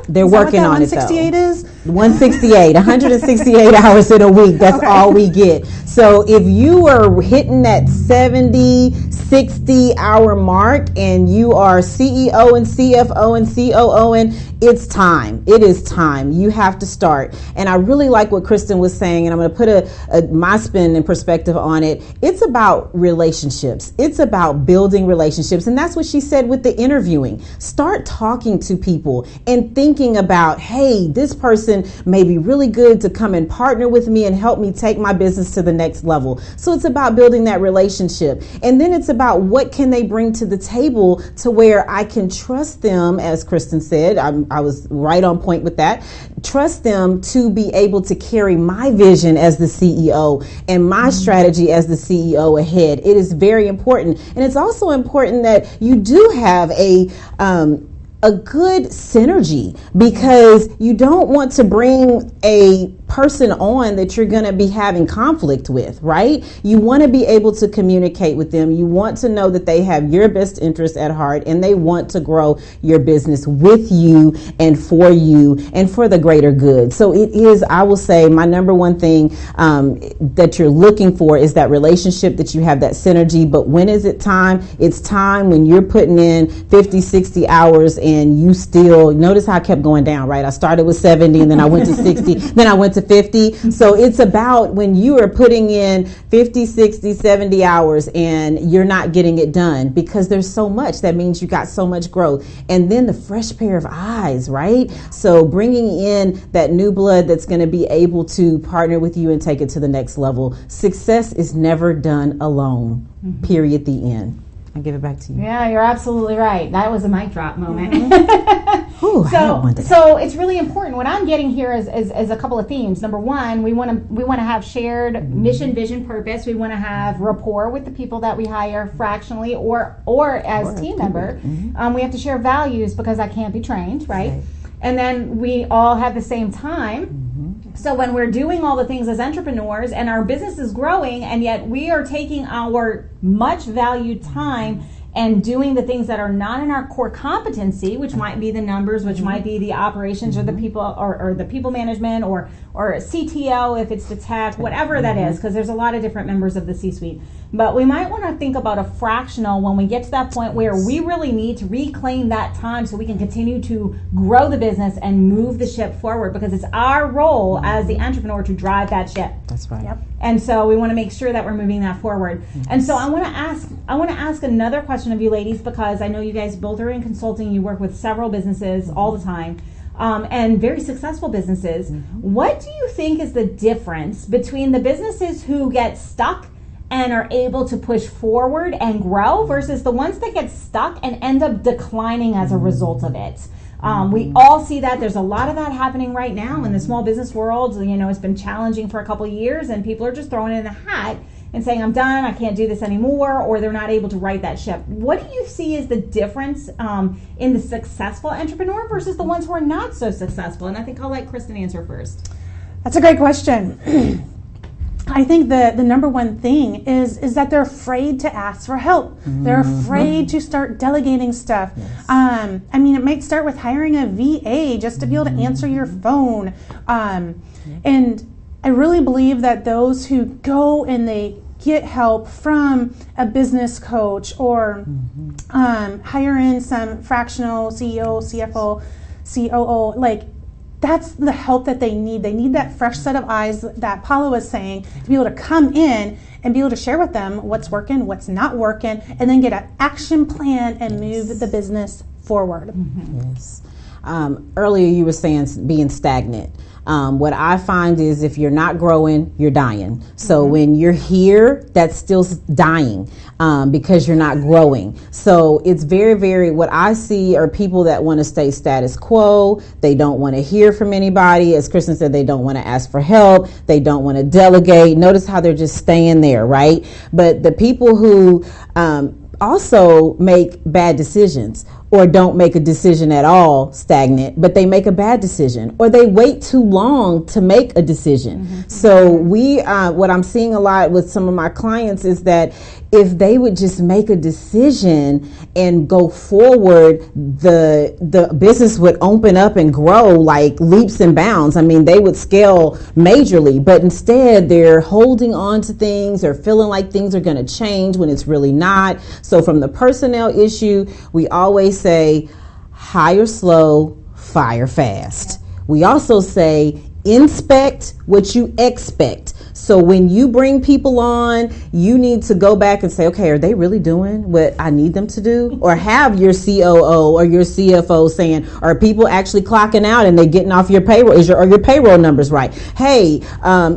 They're working on it though. 168 is? 168, 168 hours in a week. That's all we get. So if you are hitting that 70, 60 hour mark and you are CEO and CFO and COO, and it's time. It is time. You have to start. And I really like what Kristen was saying, and I'm going to put my spin and perspective on it. It's about relationships. It's about building relationships. And that's what she said with the interviewing. Start talking to people and thinking about, hey, this person may be really good to come and partner with me and help me take my business to the next level. So it's about building that relationship. And then it's about what can they bring to the table to where I can trust them, as Kristen said. I was right on point with that. Trust them to be able to carry my vision as the CEO and my strategy as the CEO ahead. It is very important. And it's also important that you do have a good synergy, because you don't want to bring a person on that you're going to be having conflict with, right? You want to be able to communicate with them. You want to know that they have your best interest at heart and they want to grow your business with you and for the greater good. So it is, I will say, my number one thing that you're looking for is that relationship, that you have that synergy. But when is it time? It's time when you're putting in 50, 60 hours and you still, notice how I kept going down, right? I started with 70 and then I went to 60, then I went to 50. So it's about when you are putting in 50, 60, 70 hours and you're not getting it done because there's so much. That means you got so much growth. And then the fresh pair of eyes, right? So bringing in that new blood that's going to be able to partner with you and take it to the next level. Success is never done alone. Period. The end. I give it back to you. Yeah, you're absolutely right. That was a mic drop moment. Ooh, so it's really important. What I'm getting here is a couple of themes. Number one, we want to have shared mission, vision, purpose. We want to have rapport with the people that we hire fractionally or as team member. We have to share values because I can't be trained, right? And then we all have the same time. So when we're doing all the things as entrepreneurs and our business is growing, and yet we are taking our much valued time and doing the things that are not in our core competency, which might be the numbers, which might be the operations or the people or the people management or CTO if it's the tech, whatever that is, because there's a lot of different members of the C-suite. But we might want to think about a fractional when we get to that point where we really need to reclaim that time so we can continue to grow the business and move the ship forward, because it's our role as the entrepreneur to drive that ship. That's right. Yep. And so we want to make sure that we're moving that forward. And so I want to ask another question of you ladies, because I know you guys both are in consulting. You work with several businesses all the time. And very successful businesses. What do you think is the difference between the businesses who get stuck and are able to push forward and grow versus the ones that get stuck and end up declining as a result of it? We all see that. There's a lot of that happening right now in the small business world. It's been challenging for a couple of years, and people are just throwing it in the hat and saying, I'm done, I can't do this anymore, or they're not able to right that ship. What do you see as the difference in the successful entrepreneur versus the ones who are not so successful? And I think I'll let Kristen answer first. That's a great question. I think the number one thing is that they're afraid to ask for help. They're afraid to start delegating stuff. Yes. It might start with hiring a VA just to be able to answer your phone. And I really believe that those who go and they get help from a business coach or hire in some fractional CEO, CFO, COO, that's the help that they need. They need that fresh set of eyes that Paula was saying to be able to come in and be able to share with them what's working, what's not working, and then get an action plan and move the business forward. Yes. Earlier you were saying being stagnant. What I find is if you're not growing, you're dying. So when you're here, that's still dying because you're not growing. So it's very, very, what I see are people that want to stay status quo. They don't want to hear from anybody. As Kristen said, they don't want to ask for help. They don't want to delegate. Notice how they're just staying there, right? But the people who also make bad decisions or don't make a decision at all, stagnant, but they make a bad decision or they wait too long to make a decision. So what I'm seeing a lot with some of my clients is that if they would just make a decision and go forward, the business would open up and grow like leaps and bounds. They would scale majorly, but instead they're holding on to things or feeling like things are going to change when it's really not. So from the personnel issue, we always say hire slow, fire fast. We also say inspect what you expect. So when you bring people on, you need to go back and say, okay, are they really doing what I need them to do? Or have your COO or your CFO saying, are people actually clocking out and they're getting off your payroll? Are your payroll numbers right? Hey,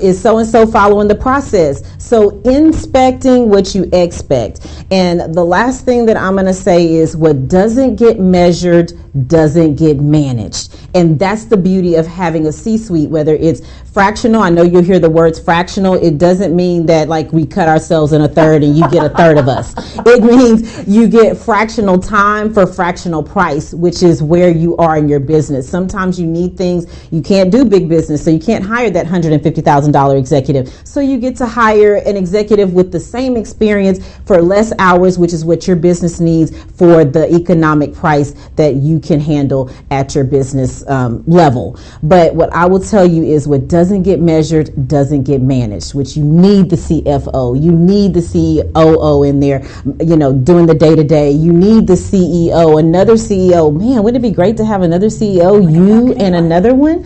is so-and-so following the process? So inspecting what you expect. And the last thing that I'm going to say is what doesn't get measured doesn't get managed. And that's the beauty of having a C-suite, whether it's fractional. I know you'll hear the words fractional. It doesn't mean that we cut ourselves in a third and you get a third of us. It means you get fractional time for fractional price, which is where you are in your business. Sometimes you need things. You can't do big business, so you can't hire that $150,000 executive. So you get to hire an executive with the same experience for less hours, which is what your business needs for the economic price that you can handle at your business level. But what I will tell you is what doesn't get measured doesn't get managed, which you need the CFO, you need the COO in there, doing the day-to-day. You need the CEO, another CEO. Man, wouldn't it be great to have another CEO, you and another one?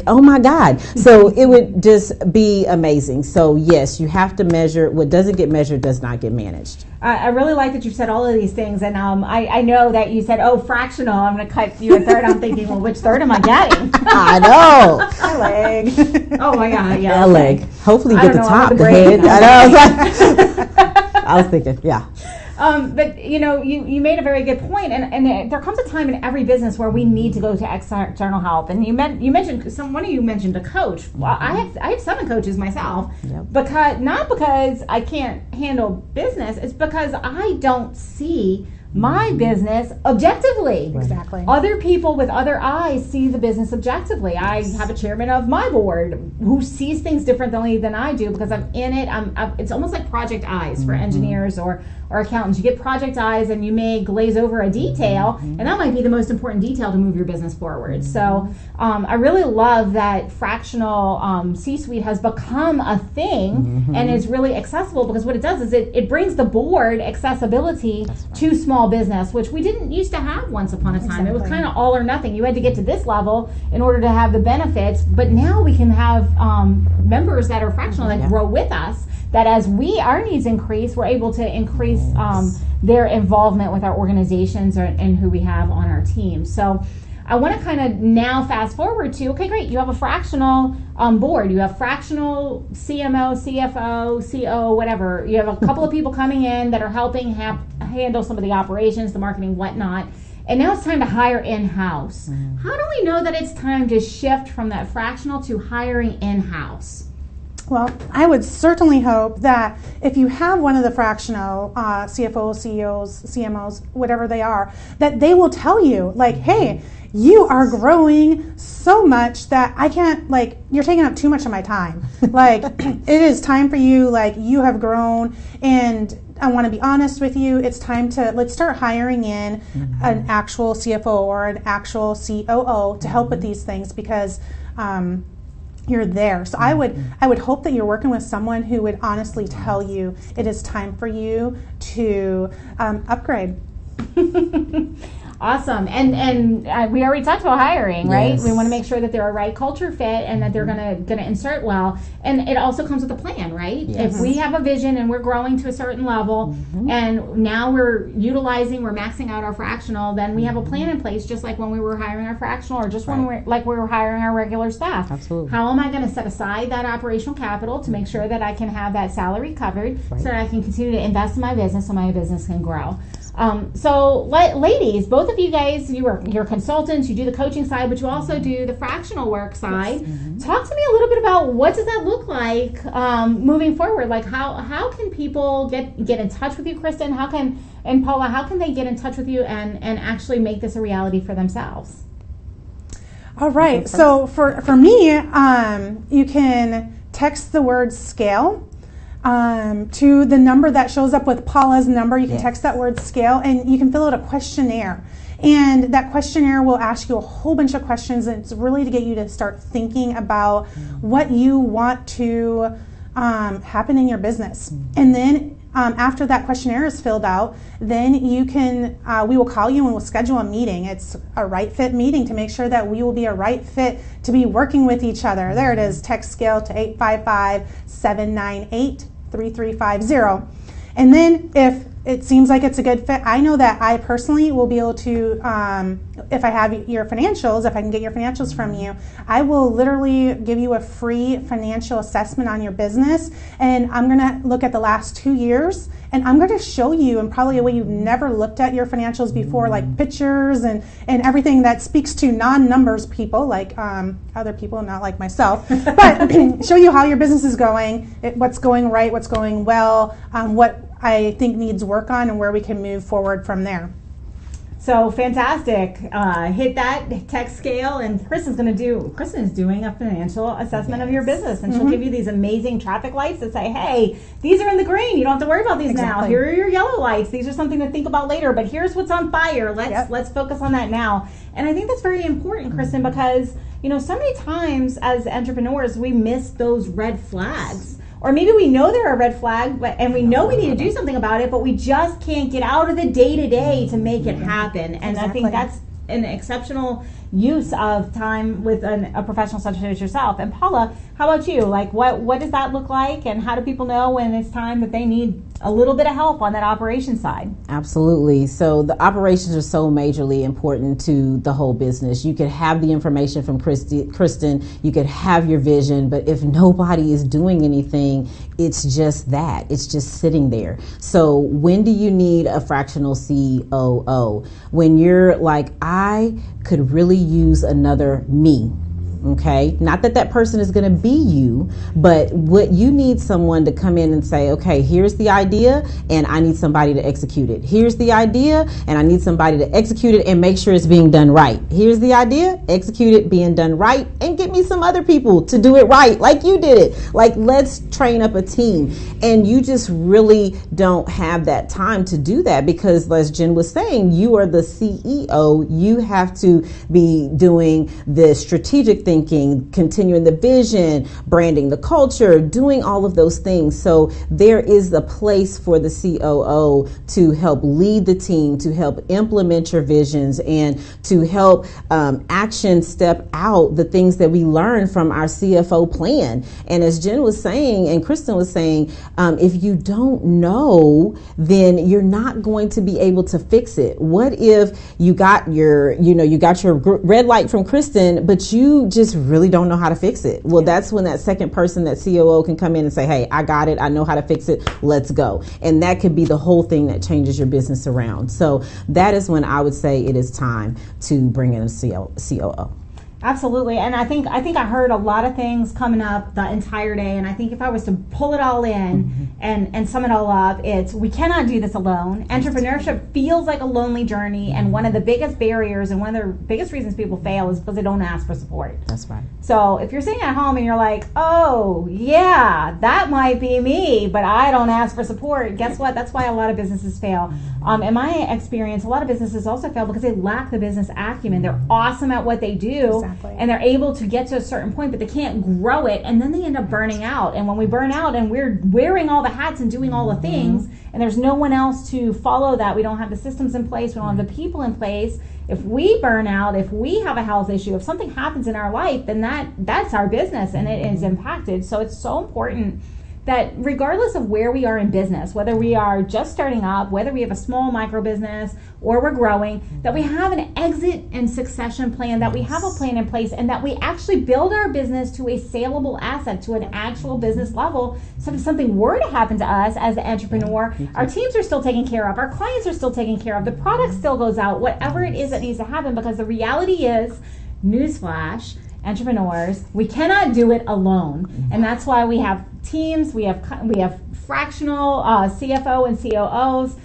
Oh my God. So it would just be amazing. So yes, you have to measure. What doesn't get measured does not get managed. I really like that you've said all of these things, and I know that you said, fractional, I'm going to cut you a third. I'm thinking, well, which third am I getting? I know. My leg. Oh my God, yeah. That leg. Hopefully you get the top, the head. I know. I was thinking, yeah. But you made a very good point, and there comes a time in every business where we need to go to external help. And you mentioned one of you mentioned a coach. Well, I have 7 coaches myself, not because I can't handle business. It's because I don't see my business objectively. Exactly. Other people with other eyes see the business objectively. I have a chairman of my board who sees things differently than I do because I'm in it. It's almost like project eyes for engineers or accountants. You get project eyes and you may glaze over a detail, and that might be the most important detail to move your business forward. So I really love that fractional C-suite has become a thing and is really accessible, because what it does is it brings the board accessibility to small business, which we didn't used to have once upon a time. Exactly. It was kind of all or nothing. You had to get to this level in order to have the benefits, but now we can have members that are fractional that grow with us, that as our needs increase, we're able to increase their involvement with our organizations and who we have on our team. So I want to kind of now fast forward to, okay, great, you have a fractional board, you have fractional CMO, CFO, CO, whatever. You have a couple of people coming in that are helping handle some of the operations, the marketing, whatnot. and now it's time to hire in-house. How do we know that it's time to shift from that fractional to hiring in-house? Well, I would certainly hope that if you have one of the fractional CFOs, CEOs, CMOs, whatever they are, that they will tell you, like, hey, you are growing so much that I can't, like, you're taking up too much of my time. Like, it is time for you, like, you have grown, and I want to be honest with you, it's time to, let's start hiring in an actual CFO or an actual COO to help with these things, because you're there. So I would hope that you're working with someone who would honestly tell you it is time for you to upgrade. Awesome. And we already talked about hiring, right? Yes. We want to make sure that they're a right culture fit and that they're gonna insert well. And it also comes with a plan, right? Yes. If we have a vision and we're growing to a certain level and now we're maxing out our fractional, then we have a plan in place, just like when we were hiring our fractional, or just when we were hiring our regular staff. Absolutely. How am I going to set aside that operational capital to make sure that I can have that salary covered so that I can continue to invest in my business so my business can grow? So ladies, both of you guys, you're consultants, you do the coaching side, but you also do the fractional work side. Talk to me a little bit about what does that look like moving forward? Like how can people get in touch with you, Kristen? And Paula, how can they get in touch with you and actually make this a reality for themselves? All right. So for me, you can text the word scale to the number that shows up with Paula's number. You can text that word scale, and you can fill out a questionnaire. And that questionnaire will ask you a whole bunch of questions, and it's really to get you to start thinking about what you want to happen in your business. And then after that questionnaire is filled out, then you can, we will call you and we'll schedule a meeting. It's a right fit meeting to make sure that we will be a right fit to be working with each other. There it is, text scale to 855-798-3350. And then if it seems like it's a good fit, I know that I personally will be able to, if I have your financials, if I can get your financials from you, I will literally give you a free financial assessment on your business. And I'm going to look at the last 2 years, and I'm going to show you in probably a way you've never looked at your financials before, like pictures and everything that speaks to non-numbers people, like other people, not like myself, but show you how your business is going, what's going right, what's going well, what I think needs work on, and where we can move forward from there. So fantastic. Hit that text scale, and Kristen is doing a financial assessment of your business, and she'll give you these amazing traffic lights that say, hey, these are in the green, you don't have to worry about these now. Here are your yellow lights, these are something to think about later, but here's what's on fire. Let's focus on that now. And I think that's very important, Kristen, because so many times as entrepreneurs we miss those red flags. Or maybe we know they're a red flag, and we know we need to do something about it, but we just can't get out of the day-to-day to make it happen. And I think that's an exceptional use of time with a professional such as yourself. And Paula, how about you? Like, what does that look like, and how do people know when it's time that they need a little bit of help on that operation side? Absolutely. So the operations are so majorly important to the whole business. You could have the information from Kristen, you could have your vision, but if nobody is doing anything, it's just that. It's just sitting there. So when do you need a fractional COO? When you're like, I could really use another me. Okay, not that person is going to be you, but what you need someone to come in and say, okay, here's the idea and I need somebody to execute it. Here's the idea and I need somebody to execute it and make sure it's being done right. Here's the idea, execute it, being done right, and get me some other people to do it right like you did it. Like, let's train up a team. And you just really don't have that time to do that because, as Jen was saying, you are the CEO. You have to be doing the strategic thing, continuing the vision, branding the culture, doing all of those things. So there is a place for the COO to help lead the team, to help implement your visions, and to help action step out the things that we learn from our CFO plan. And as Jen was saying, and Kristen was saying, if you don't know, then you're not going to be able to fix it. What if you got your red light from Kristen, but you just just really don't know how to fix it. Well, that's when that second person, that COO, can come in and say, hey, I got it. I know how to fix it. Let's go. And that could be the whole thing that changes your business around. So that is when I would say it is time to bring in a COO. Absolutely. And I think I heard a lot of things coming up the entire day. And I think if I was to pull it all in and sum it all up, it's we cannot do this alone. Entrepreneurship feels like a lonely journey. And one of the biggest barriers and one of the biggest reasons people fail is because they don't ask for support. That's right. So if you're sitting at home and you're like, oh, yeah, that might be me, but I don't ask for support, guess what? That's why a lot of businesses fail. In my experience, a lot of businesses also fail because they lack the business acumen. They're awesome at what they do. Exactly. And they're able to get to a certain point, but they can't grow it, and then they end up burning out. And when we burn out and we're wearing all the hats and doing all the things, and there's no one else to follow that, we don't have the systems in place, we don't have the people in place. If we burn out, if we have a health issue, if something happens in our life, then that's our business and it is impacted. So it's so important that regardless of where we are in business, whether we are just starting up, whether we have a small micro business or we're growing, that we have an exit and succession plan, that we have a plan in place, and that we actually build our business to a saleable asset, to an actual business level. So if something were to happen to us as an entrepreneur, our teams are still taken care of, our clients are still taken care of, the product still goes out, whatever it is that needs to happen, because the reality is, newsflash, entrepreneurs, we cannot do it alone. And that's why we have teams, we have fractional CFO and COOs.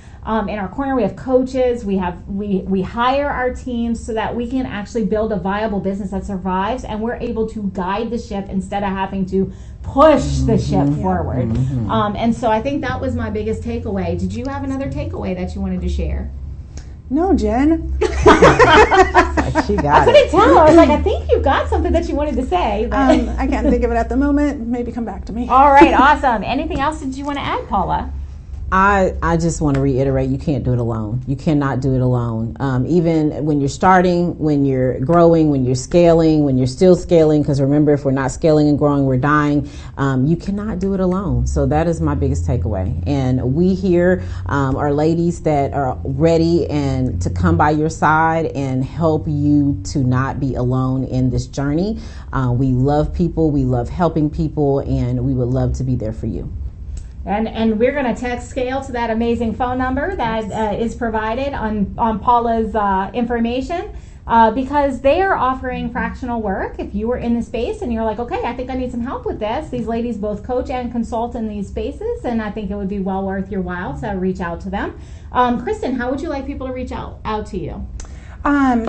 In our corner, we have coaches. We hire our teams so that we can actually build a viable business that survives, and we're able to guide the ship instead of having to push the ship forward. And so I think that was my biggest takeaway. Did you have another takeaway that you wanted to share? No, Jen. She got I couldn't tell. I was like, I think you got something that you wanted to say. But I can't think of it at the moment. Maybe come back to me. all right, awesome. Anything else that you want to add, Paula? I just want to reiterate, you can't do it alone. You cannot do it alone. Even when you're starting, when you're growing, when you're scaling, when you're still scaling, because remember, if we're not scaling and growing, we're dying. You cannot do it alone. So that is my biggest takeaway. And we here are ladies that are ready and to come by your side and help you to not be alone in this journey. We love people, we love helping people, and we would love to be there for you. And we're going to text Scale to that amazing phone number that is provided on Paula's information because they are offering fractional work. If you are in the space and you're like, okay, I think I need some help with this. These ladies both coach and consult in these spaces, and I think it would be well worth your while to reach out to them. Kristen, how would you like people to reach out to you?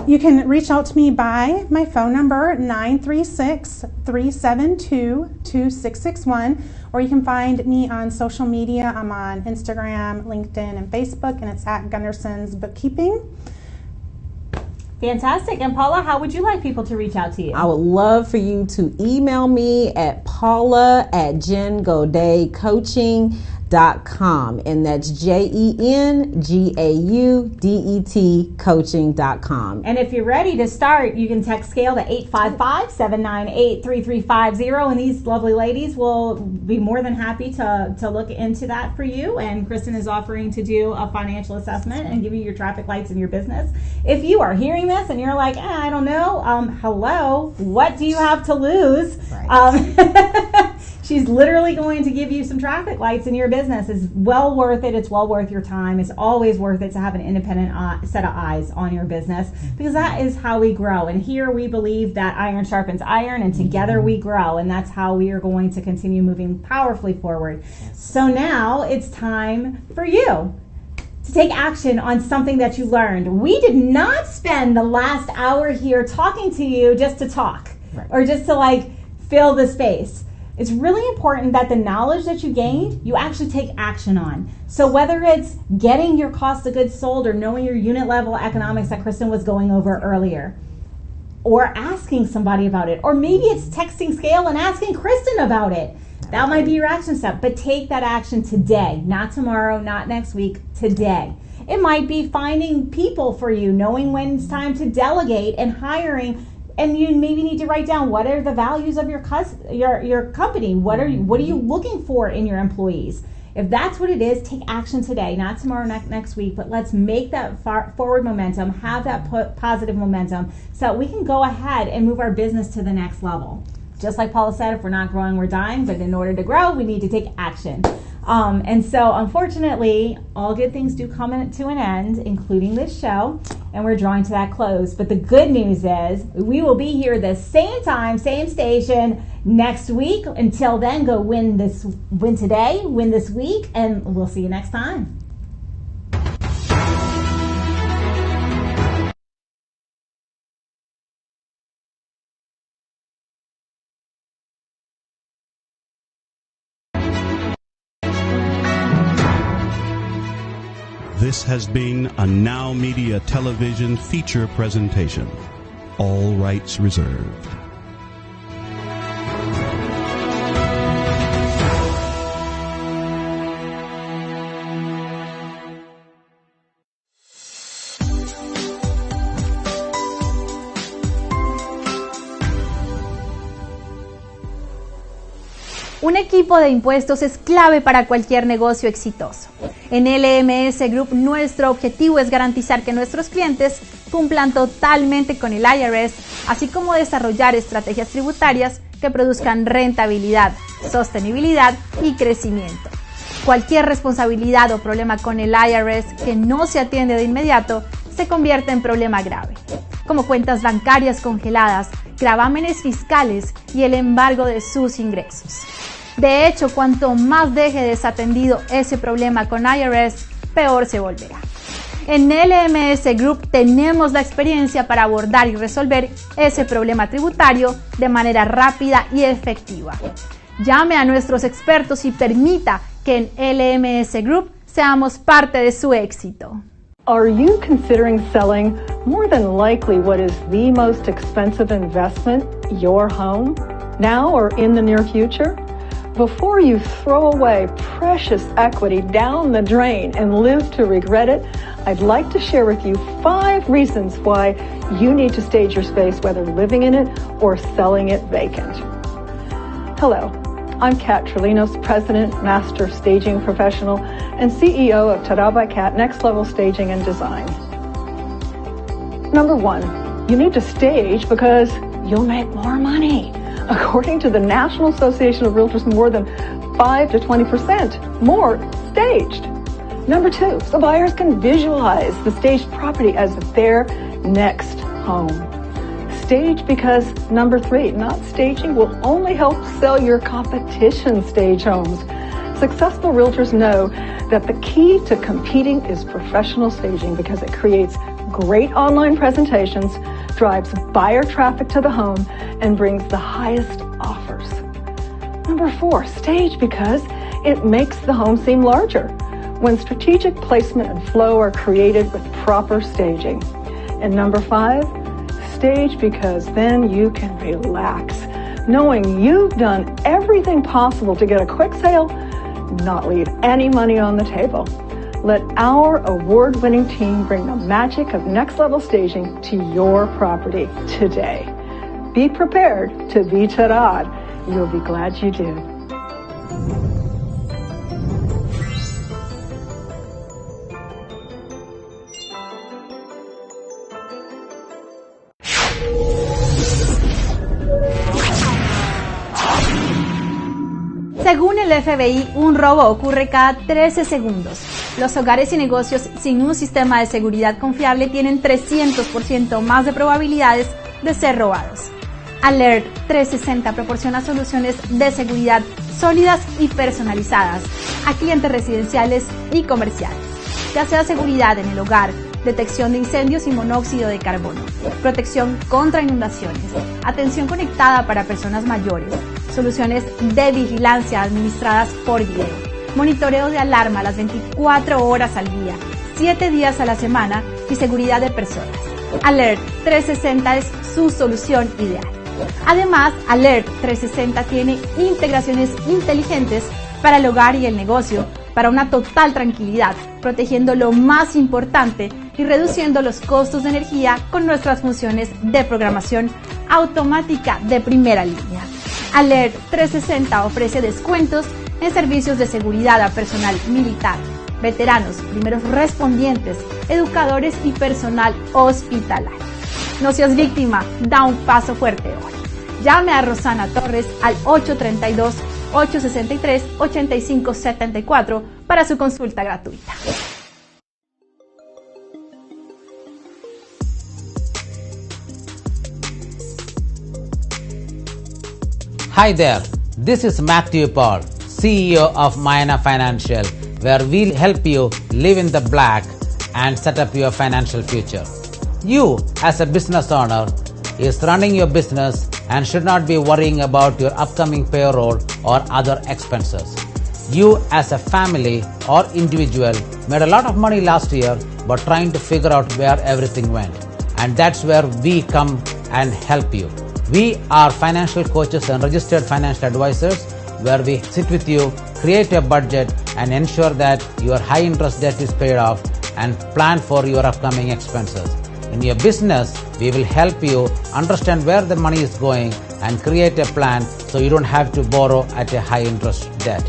You can reach out to me by my phone number, 936-372-2661, or you can find me on social media. I'm on Instagram, LinkedIn, and Facebook, and it's at Gunderson's Bookkeeping. Fantastic. And Paula, how would you like people to reach out to you? I would love for you to email me at paula@JenGaudetCoaching.com, and that's JenGaudet coaching.com. And if you're ready to start, you can text Scale to 855-798-3350, and these lovely ladies will be more than happy to look into that for you. And Kristen is offering to do a financial assessment and give you your traffic lights in your business. If you are hearing this and you're like, I don't know, hello, what do you have to lose? Right. She's literally going to give you some traffic lights in your business. It's well worth it. It's well worth your time. It's always worth it to have an independent set of eyes on your business, because that is how we grow. And here we believe that iron sharpens iron, and together we grow. And that's how we are going to continue moving powerfully forward. So now it's time for you to take action on something that you learned. We did not spend the last hour here talking to you just to talk, right, or just to fill the space. It's really important that the knowledge that you gained, you actually take action on. So whether it's getting your cost of goods sold or knowing your unit level economics that Kristen was going over earlier, or asking somebody about it, or maybe it's texting Scale and asking Kristen about it. That might be your action step, but take that action today, not tomorrow, not next week, today. It might be finding people for you, knowing when it's time to delegate and hiring. And you maybe need to write down, what are the values of your company? What are you looking for in your employees? If that's what it is, take action today, not tomorrow, not next week, but let's make that forward momentum, have that positive momentum so that we can go ahead and move our business to the next level. Just like Paula said, if we're not growing, we're dying, but in order to grow, we need to take action. And so, unfortunately, all good things do come to an end, including this show, and we're drawing to that close. But the good news is we will be here the same time, same station next week. Until then, go win today, win this week, and we'll see you next time. This has been a NowMedia Television feature presentation. All rights reserved. Un equipo de impuestos es clave para cualquier negocio exitoso. En LMS Group, nuestro objetivo es garantizar que nuestros clientes cumplan totalmente con el IRS, así como desarrollar estrategias tributarias que produzcan rentabilidad, sostenibilidad y crecimiento. Cualquier responsabilidad o problema con el IRS que no se atiende de inmediato se convierte en problema grave, como cuentas bancarias congeladas, gravámenes fiscales y el embargo de sus ingresos. De hecho, cuanto más deje desatendido ese problema con IRS, peor se volverá. En LMS Group tenemos la experiencia para abordar y resolver ese problema tributario de manera rápida y efectiva. Llame a nuestros expertos y permita que en LMS Group seamos parte de su éxito. Are you considering selling more than likely what is the most expensive investment, your home, now or in the near future? Before you throw away precious equity down the drain and live to regret it, I'd like to share with you 5 reasons why you need to stage your space, whether living in it or selling it vacant. Hello, I'm Kat Trelinos, President, Master Staging Professional, and CEO of Tada by Kat Next Level Staging and Design. Number 1, you need to stage because you'll make more money. According to the National Association of Realtors, more than 5 to 20% more staged. Number 2, so buyers can visualize the staged property as their next home. Stage because number 3, not staging will only help sell your competition stage homes. Successful realtors know that the key to competing is professional staging because it creates great online presentations, drives buyer traffic to the home, and brings the highest offers. Number 4, stage because it makes the home seem larger when strategic placement and flow are created with proper staging. And number 5, stage because then you can relax, knowing you've done everything possible to get a quick sale, not leave any money on the table. Let our award-winning team bring the magic of next-level staging to your property today. Be prepared to be Tarad. You'll be glad you did. Según el FBI, un robo ocurre cada 13 segundos. Los hogares y negocios sin un sistema de seguridad confiable tienen 300% más de probabilidades de ser robados. Alert 360 proporciona soluciones de seguridad sólidas y personalizadas a clientes residenciales y comerciales, ya sea seguridad en el hogar, detección de incendios y monóxido de carbono, protección contra inundaciones, atención conectada para personas mayores, soluciones de vigilancia administradas por video, monitoreo de alarma las 24 horas al día, 7 días a la semana y seguridad de personas. Alert 360 es su solución ideal. Además, Alert 360 tiene integraciones inteligentes para el hogar y el negocio para una total tranquilidad, protegiendo lo más importante y reduciendo los costos de energía con nuestras funciones de programación automática de primera línea. Alert 360 ofrece descuentos en servicios de seguridad a personal militar, veteranos, primeros respondientes, educadores y personal hospitalario. No seas víctima, da un paso fuerte hoy. Llame a Rosana Torres al 832-863-8574 para su consulta gratuita. Hi there, this is Matthew Paul, CEO of Mayana Financial, where we'll help you live in the black and set up your financial future. You, as a business owner, is running your business and should not be worrying about your upcoming payroll or other expenses. You, as a family or individual, made a lot of money last year but trying to figure out where everything went. And that's where we come and help you. We are financial coaches and registered financial advisors, where we sit with you, create a budget, and ensure that your high interest debt is paid off and plan for your upcoming expenses. In your business, we will help you understand where the money is going and create a plan so you don't have to borrow at a high interest debt.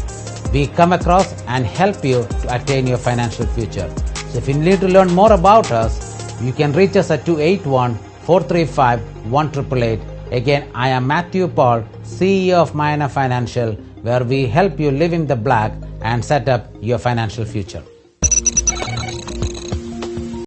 We come across and help you to attain your financial future. So if you need to learn more about us, you can reach us at 281-435-1888. Again, I am Matthew Paul, CEO of Mayana Financial, where we help you live in the black and set up your financial future.